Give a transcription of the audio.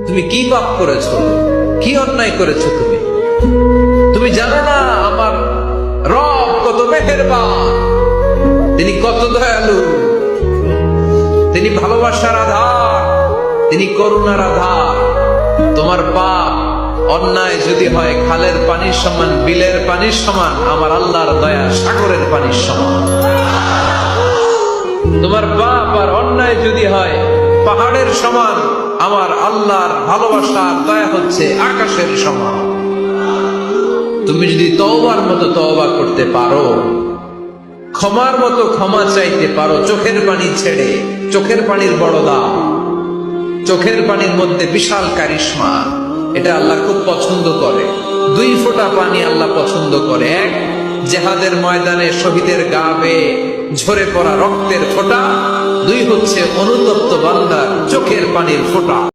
তুমি কি পাপ করেছো, কি অন্যায় করেছো? তুমি জানো না আমার রব কত মেহেরবান, তিনি কত দয়ালু, তিনি ভালোবাসার আধার, তিনি করুণার আধার। তোমার পাপ অন্যায় যদি হয় খালের পানির সমান, বিলের পানির সমান, আমার আল্লাহর দয়া সাগরের পানির সমান। তোমার পাপ আর অন্যায় যদি হয় পাহাড়ের সমান, আমার আল্লাহর ভালোবাসার দয়া হচ্ছে আকাশের সমান। তুমি যদি তওবার মতো তওবা করতে পারো, ক্ষমার মতো ক্ষমা চাইতে পারো, চোখের পানি ছেড়ে, চোখের পানির বড় দাম, চোখের পানির মধ্যে বিশাল কারিশমা, এটা আল্লাহ খুব পছন্দ করে। 2 ফোঁটা পানি আল্লাহ পছন্দ করে। এক, জিহাদের ময়দানে শহীদের গা বেয়ে ঝরে পড়া রক্তের ফোঁটা। 2 হচ্ছে অনুতপ্ত বান্দার চোখের পানির ফোঁটা।